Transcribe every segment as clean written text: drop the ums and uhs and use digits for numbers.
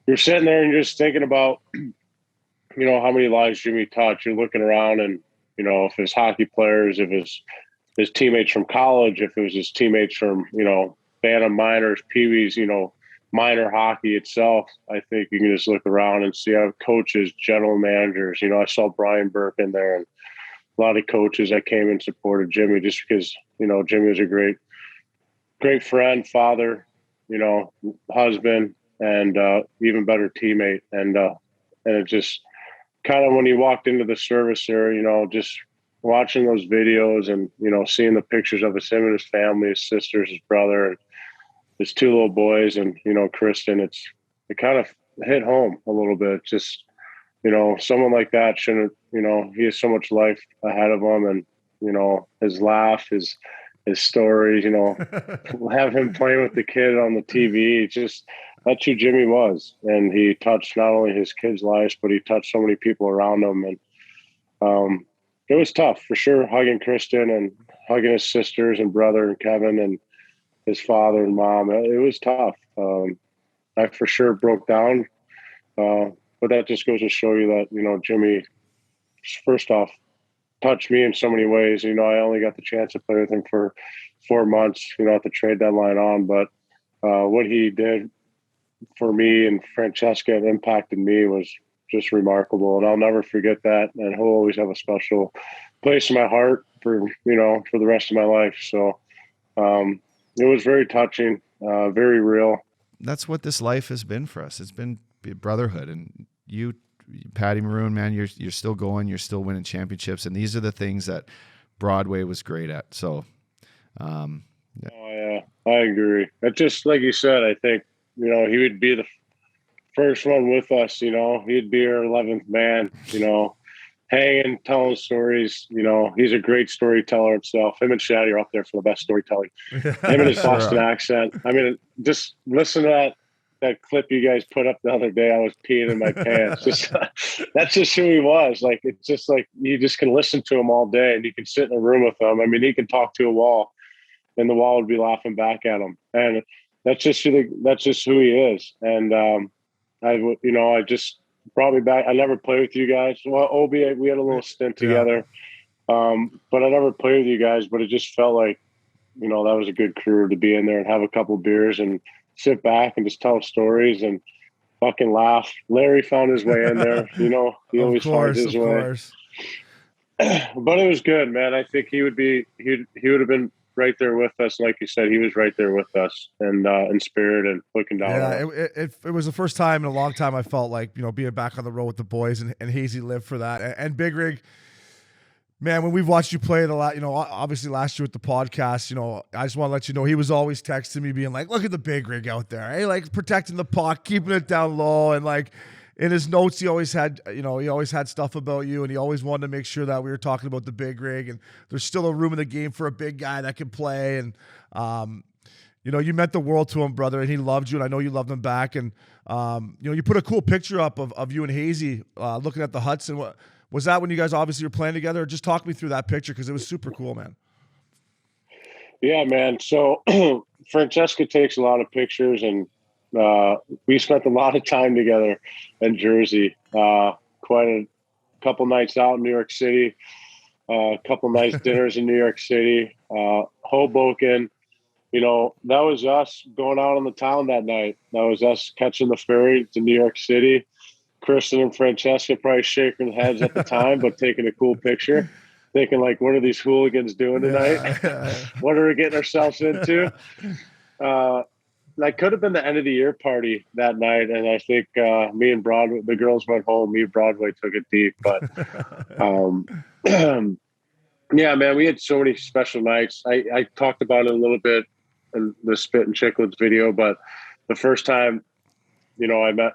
you're sitting there and you're just thinking about, how many lives Jimmy touched. You're looking around and, if it's hockey players, if it's his teammates from college, if it was his teammates from, Bantam minors, peewees, minor hockey itself, I think you can just look around and see how coaches, general managers, I saw Brian Burke in there and a lot of coaches that came and supported Jimmy just because, Jimmy was a great, great friend, father, husband, and even better teammate. And it just kind of when he walked into the service there, just watching those videos and, seeing the pictures of him and his family, his sisters, his brother, and his two little boys and, Kristen, it kind of hit home a little bit. Just, someone like that shouldn't, he has so much life ahead of him and, his laugh, his stories, have him playing with the kid on the TV. Just that's who Jimmy was. And he touched not only his kids' lives, but he touched so many people around him. And it was tough for sure, hugging Kristen and hugging his sisters and brother and Kevin and his father and mom. It was tough. I for sure broke down. But that just goes to show you that, Jimmy, first off, touched me in so many ways. I only got the chance to play with him for 4 months, at the trade deadline on. But what he did for me and Francesca and impacted me was just remarkable. And I'll never forget that. And he'll always have a special place in my heart for the rest of my life. So it was very touching, very real. That's what this life has been for us. It's been brotherhood. And you, Patty Maroon, man, you're still going, you're still winning championships. And these are the things that Broadway was great at. So, yeah. Oh, yeah, I agree. It's just like you said, I think, he would be the first one with us, he'd be our 11th man, hanging, telling stories. He's a great storyteller himself. Him and Shaddy are up there for the best storytelling. Him and his Boston accent. I mean, just listen to that clip you guys put up the other day. I was peeing in my pants. That's just who he was. Like, it's just like you just can listen to him all day and you can sit in a room with him. I mean, he can talk to a wall and the wall would be laughing back at him. And that's just who he is. And I just brought me back. I never played with you guys. Well, Obi, we had a little stint together, but I never played with you guys. But it just felt like, that was a good crew to be in there and have a couple beers and sit back and just tell stories and fucking laugh. Larry found his way in there. He always finds his way. But it was good, man. I think he would have been right there with us. Like you said, he was right there with us and in spirit and looking down. Yeah, it was the first time in a long time I felt like, being back on the road with the boys and Hazy lived for that. And Big Rig, man, when we've watched you play the lot, obviously last year with the podcast, I just want to let you know he was always texting me being like, look at the Big Rig out there. Hey, like protecting the puck, keeping it down low. And like in his notes, he always had stuff about you and he always wanted to make sure that we were talking about the Big Rig and there's still a room in the game for a big guy that can play. And, you meant the world to him, brother, and he loved you. And I know you loved him back. And, you put a cool picture up of you and Hazy looking at the Hudson. What was that when you guys obviously were playing together? Just talk me through that picture because it was super cool, man. Yeah, man. So Francesca takes a lot of pictures and we spent a lot of time together in Jersey. Quite a couple nights out in New York City, a couple nice dinners in New York City, Hoboken. That was us going out on the town that night. That was us catching the ferry to New York City. Kristen and Francesca probably shaking heads at the time, but taking a cool picture, thinking like, what are these hooligans doing tonight? What are we getting ourselves into? That could have been the end of the year party that night. And I think me and Broadway, the girls went home. Me and Broadway took it deep. But yeah, man, we had so many special nights. I talked about it a little bit in the Spit and Chicklets video, but the first time, I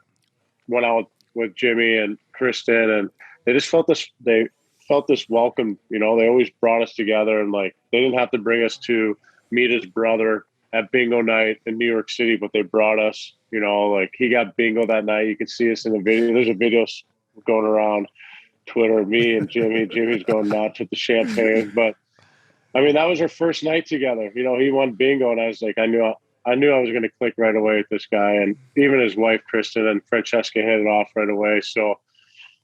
went out with Jimmy and Kristen and they just felt this welcome. They always brought us together and like, they didn't have to bring us to meet his brother at bingo night in New York City, but they brought us, like he got bingo that night. You can see us in the video. There's a video going around Twitter, me and Jimmy's going nuts with the champagne. But I mean, that was our first night together. He won bingo and I was like, I knew I knew I was going to click right away with this guy, and even his wife Kristen and Francesca hit it off right away. So